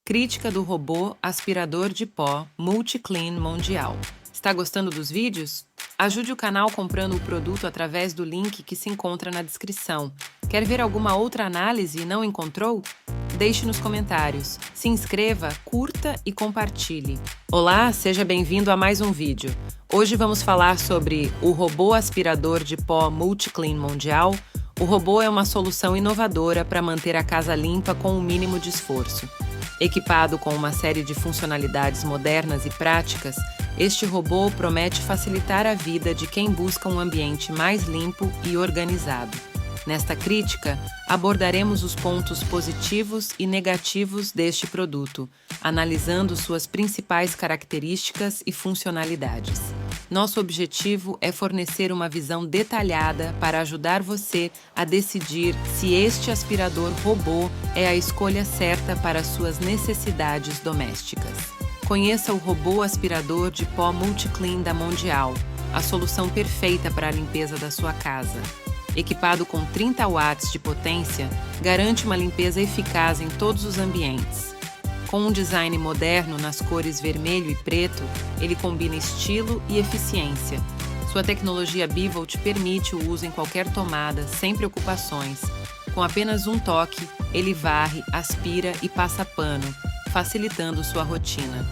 Crítica do robô aspirador de pó Multiclean Mondial. Está gostando dos vídeos? Ajude o canal comprando o produto através do link que se encontra na descrição. Quer ver alguma outra análise e não encontrou? Deixe nos comentários. Se inscreva, curta e compartilhe. Olá, seja bem-vindo a mais um vídeo. Hoje vamos falar sobre o robô aspirador de pó Multiclean Mondial. O robô é uma solução inovadora para manter a casa limpa com o mínimo de esforço. Equipado com uma série de funcionalidades modernas e práticas, este robô promete facilitar a vida de quem busca um ambiente mais limpo e organizado. Nesta crítica, abordaremos os pontos positivos e negativos deste produto, analisando suas principais características e funcionalidades. Nosso objetivo é fornecer uma visão detalhada para ajudar você a decidir se este aspirador robô é a escolha certa para suas necessidades domésticas. Conheça o robô aspirador de pó Multiclean da Mondial, a solução perfeita para a limpeza da sua casa. Equipado com 30 watts de potência, garante uma limpeza eficaz em todos os ambientes. Com um design moderno nas cores vermelho e preto, ele combina estilo e eficiência. Sua tecnologia Bivolt permite o uso em qualquer tomada, sem preocupações. Com apenas um toque, ele varre, aspira e passa pano, facilitando sua rotina.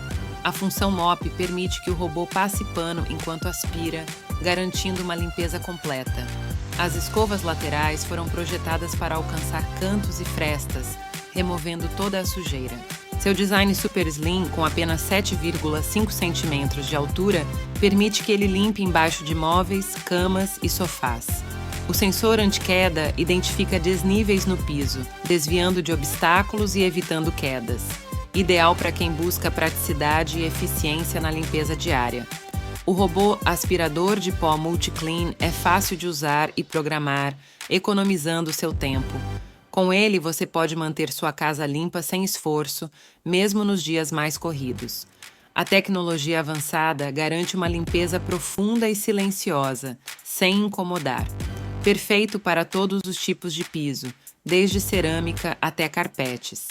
A função Mop permite que o robô passe pano enquanto aspira, garantindo uma limpeza completa. As escovas laterais foram projetadas para alcançar cantos e frestas, removendo toda a sujeira. Seu design super slim, com apenas 7,5 centímetros de altura, permite que ele limpe embaixo de móveis, camas e sofás. O sensor anti-queda identifica desníveis no piso, desviando de obstáculos e evitando quedas. Ideal para quem busca praticidade e eficiência na limpeza diária. O robô aspirador de pó Multiclean é fácil de usar e programar, economizando seu tempo. Com ele, você pode manter sua casa limpa sem esforço, mesmo nos dias mais corridos. A tecnologia avançada garante uma limpeza profunda e silenciosa, sem incomodar. Perfeito para todos os tipos de piso, desde cerâmica até carpetes.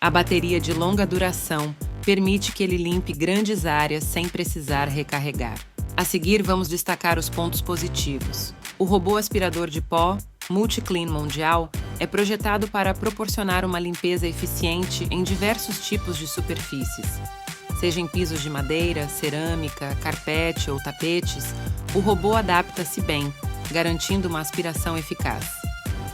A bateria de longa duração permite que ele limpe grandes áreas sem precisar recarregar. A seguir, vamos destacar os pontos positivos. O robô aspirador de pó Multiclean Mondial é projetado para proporcionar uma limpeza eficiente em diversos tipos de superfícies. Seja em pisos de madeira, cerâmica, carpete ou tapetes, o robô adapta-se bem, garantindo uma aspiração eficaz.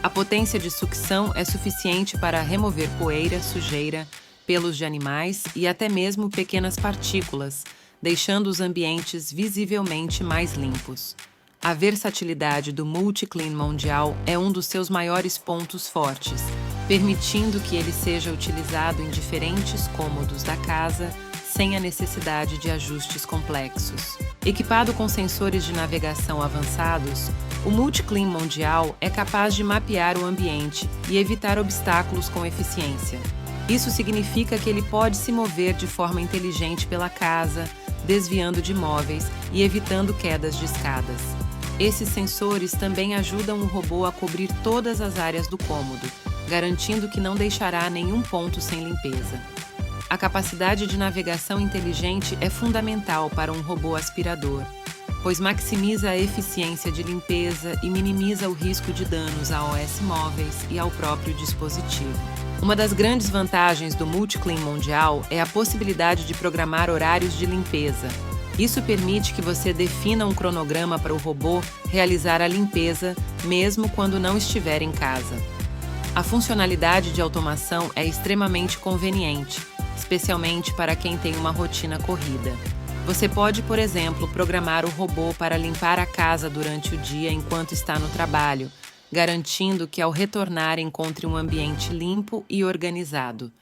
A potência de sucção é suficiente para remover poeira, sujeira, pelos de animais e até mesmo pequenas partículas, deixando os ambientes visivelmente mais limpos. A versatilidade do Multiclean Mondial é um dos seus maiores pontos fortes, permitindo que ele seja utilizado em diferentes cômodos da casa, sem a necessidade de ajustes complexos. Equipado com sensores de navegação avançados, o Multiclean Mondial é capaz de mapear o ambiente e evitar obstáculos com eficiência. Isso significa que ele pode se mover de forma inteligente pela casa, desviando de móveis e evitando quedas de escadas. Esses sensores também ajudam o robô a cobrir todas as áreas do cômodo, garantindo que não deixará nenhum ponto sem limpeza. A capacidade de navegação inteligente é fundamental para um robô aspirador, pois maximiza a eficiência de limpeza e minimiza o risco de danos a OS móveis e ao próprio dispositivo. Uma das grandes vantagens do Multiclean Mondial é a possibilidade de programar horários de limpeza. Isso permite que você defina um cronograma para o robô realizar a limpeza, mesmo quando não estiver em casa. A funcionalidade de automação é extremamente conveniente, especialmente para quem tem uma rotina corrida. Você pode, por exemplo, programar o robô para limpar a casa durante o dia enquanto está no trabalho, garantindo que ao retornar encontre um ambiente limpo e organizado.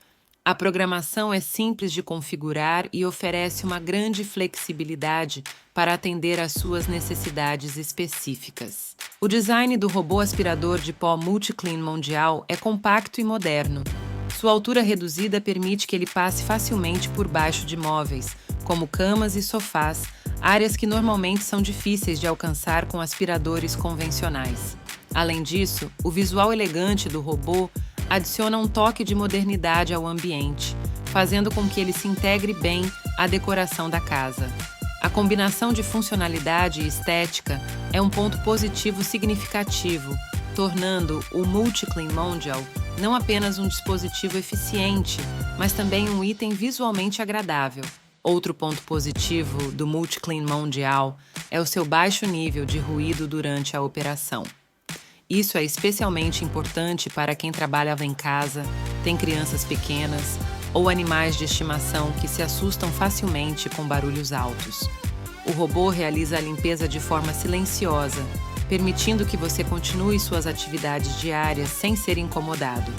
A programação é simples de configurar e oferece uma grande flexibilidade para atender às suas necessidades específicas. O design do robô aspirador de pó Multiclean Mondial é compacto e moderno. Sua altura reduzida permite que ele passe facilmente por baixo de móveis, como camas e sofás, áreas que normalmente são difíceis de alcançar com aspiradores convencionais. Além disso, o visual elegante do robô adiciona um toque de modernidade ao ambiente, fazendo com que ele se integre bem à decoração da casa. A combinação de funcionalidade e estética é um ponto positivo significativo, tornando o MultiClean Mondial não apenas um dispositivo eficiente, mas também um item visualmente agradável. Outro ponto positivo do MultiClean Mondial é o seu baixo nível de ruído durante a operação. Isso é especialmente importante para quem trabalha em casa, tem crianças pequenas ou animais de estimação que se assustam facilmente com barulhos altos. O robô realiza a limpeza de forma silenciosa, permitindo que você continue suas atividades diárias sem ser incomodado.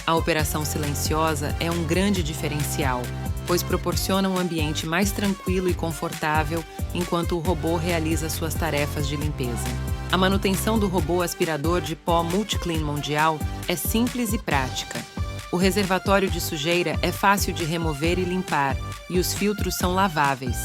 A operação silenciosa é um grande diferencial, pois proporciona um ambiente mais tranquilo e confortável enquanto o robô realiza suas tarefas de limpeza. A manutenção do robô aspirador de pó MultiClean Mondial é simples e prática. O reservatório de sujeira é fácil de remover e limpar, e os filtros são laváveis,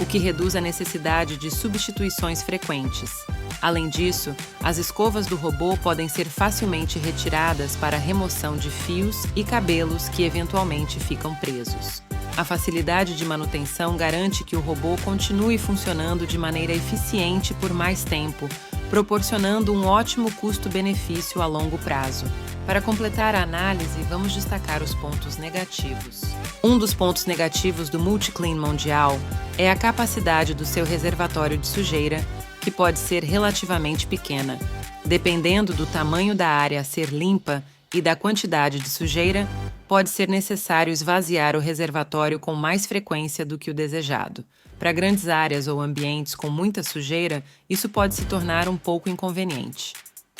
o que reduz a necessidade de substituições frequentes. Além disso, as escovas do robô podem ser facilmente retiradas para a remoção de fios e cabelos que eventualmente ficam presos. A facilidade de manutenção garante que o robô continue funcionando de maneira eficiente por mais tempo, proporcionando um ótimo custo-benefício a longo prazo. Para completar a análise, vamos destacar os pontos negativos. Um dos pontos negativos do MultiClean Mondial é a capacidade do seu reservatório de sujeira, que pode ser relativamente pequena. Dependendo do tamanho da área a ser limpa e da quantidade de sujeira, pode ser necessário esvaziar o reservatório com mais frequência do que o desejado. Para grandes áreas ou ambientes com muita sujeira, isso pode se tornar um pouco inconveniente.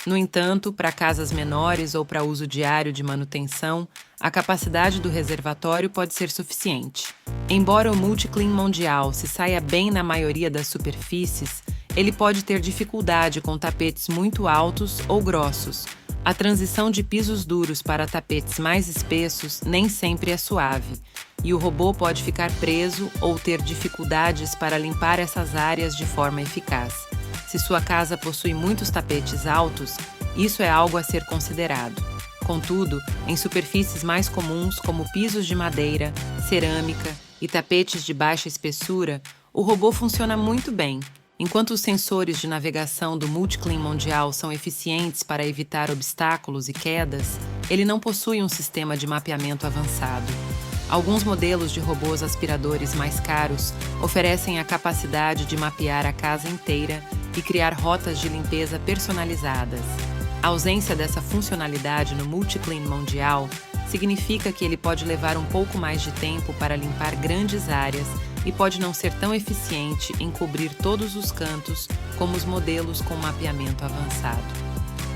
No entanto, para casas menores ou para uso diário de manutenção, a capacidade do reservatório pode ser suficiente. Embora o MultiClean Mondial se saia bem na maioria das superfícies, ele pode ter dificuldade com tapetes muito altos ou grossos. A transição de pisos duros para tapetes mais espessos nem sempre é suave, e o robô pode ficar preso ou ter dificuldades para limpar essas áreas de forma eficaz. Se sua casa possui muitos tapetes altos, isso é algo a ser considerado. Contudo, em superfícies mais comuns como pisos de madeira, cerâmica e tapetes de baixa espessura, o robô funciona muito bem. Enquanto os sensores de navegação do MultiClean Mondial são eficientes para evitar obstáculos e quedas, ele não possui um sistema de mapeamento avançado. Alguns modelos de robôs aspiradores mais caros oferecem a capacidade de mapear a casa inteira e criar rotas de limpeza personalizadas. A ausência dessa funcionalidade no MultiClean Mondial significa que ele pode levar um pouco mais de tempo para limpar grandes áreas e pode não ser tão eficiente em cobrir todos os cantos como os modelos com mapeamento avançado.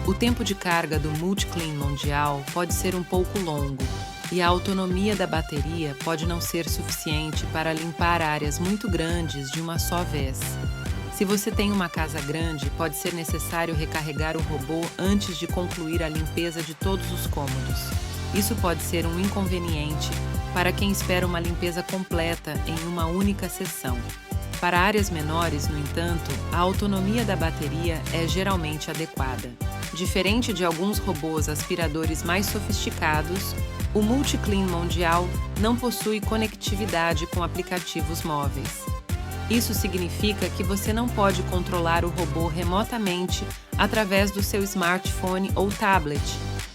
O tempo de carga do MultiClean Mondial pode ser um pouco longo, e a autonomia da bateria pode não ser suficiente para limpar áreas muito grandes de uma só vez. Se você tem uma casa grande, pode ser necessário recarregar o robô antes de concluir a limpeza de todos os cômodos. Isso pode ser um inconveniente para quem espera uma limpeza completa em uma única sessão. Para áreas menores, no entanto, a autonomia da bateria é geralmente adequada. Diferente de alguns robôs aspiradores mais sofisticados, o MultiClean Mondial não possui conectividade com aplicativos móveis. Isso significa que você não pode controlar o robô remotamente através do seu smartphone ou tablet,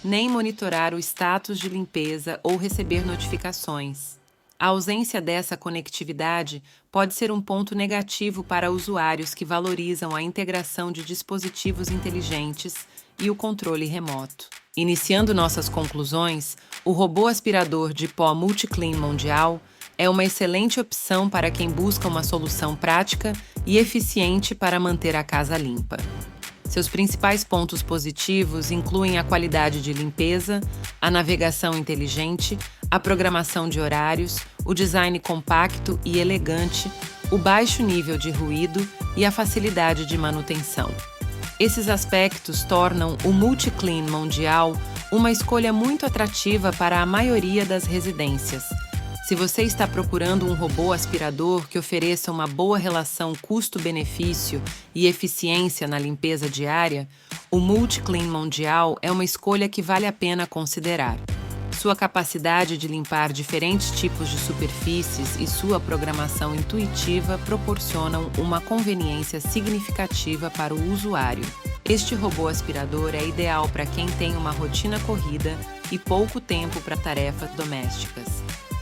nem monitorar o status de limpeza ou receber notificações. A ausência dessa conectividade pode ser um ponto negativo para usuários que valorizam a integração de dispositivos inteligentes e o controle remoto. Iniciando nossas conclusões, o robô aspirador de pó MultiClean Mondial é uma excelente opção para quem busca uma solução prática e eficiente para manter a casa limpa. Seus principais pontos positivos incluem a qualidade de limpeza, a navegação inteligente, a programação de horários, o design compacto e elegante, o baixo nível de ruído e a facilidade de manutenção. Esses aspectos tornam o MultiClean Mondial uma escolha muito atrativa para a maioria das residências. Se você está procurando um robô aspirador que ofereça uma boa relação custo-benefício e eficiência na limpeza diária, o MultiClean Mondial é uma escolha que vale a pena considerar. sua capacidade de limpar diferentes tipos de superfícies e sua programação intuitiva proporcionam uma conveniência significativa para o usuário. Este robô aspirador é ideal para quem tem uma rotina corrida e pouco tempo para tarefas domésticas.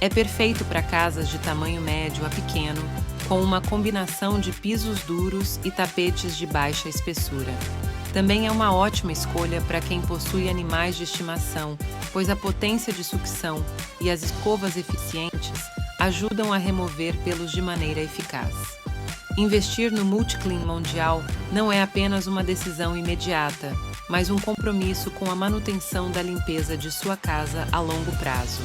É perfeito para casas de tamanho médio a pequeno, com uma combinação de pisos duros e tapetes de baixa espessura. Também é uma ótima escolha para quem possui animais de estimação, pois a potência de sucção e as escovas eficientes ajudam a remover pelos de maneira eficaz. Investir no Multiclean Mondial não é apenas uma decisão imediata, mas um compromisso com a manutenção da limpeza de sua casa a longo prazo.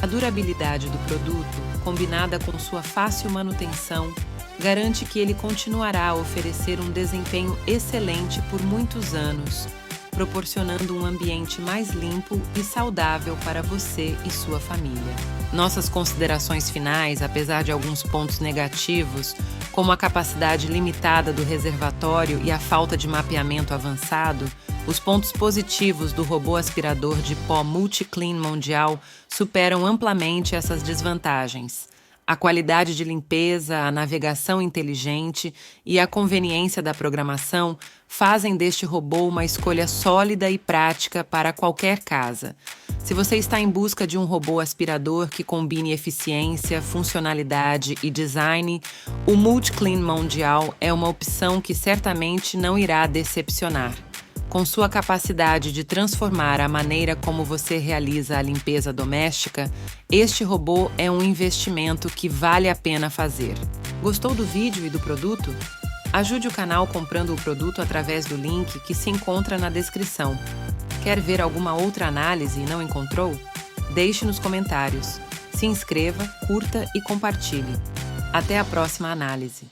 A durabilidade do produto, combinada com sua fácil manutenção, garante que ele continuará a oferecer um desempenho excelente por muitos anos, proporcionando um ambiente mais limpo e saudável para você e sua família. Nossas considerações finais, apesar de alguns pontos negativos, como a capacidade limitada do reservatório e a falta de mapeamento avançado, os pontos positivos do robô aspirador de pó Multiclean Mondial superam amplamente essas desvantagens. A qualidade de limpeza, a navegação inteligente e a conveniência da programação fazem deste robô uma escolha sólida e prática para qualquer casa. Se você está em busca de um robô aspirador que combine eficiência, funcionalidade e design, o Multiclean Mondial é uma opção que certamente não irá decepcionar. Com sua capacidade de transformar a maneira como você realiza a limpeza doméstica, este robô é um investimento que vale a pena fazer. Gostou do vídeo e do produto? Ajude o canal comprando o produto através do link que se encontra na descrição. Quer ver alguma outra análise e não encontrou? Deixe nos comentários. Se inscreva, curta e compartilhe. Até a próxima análise.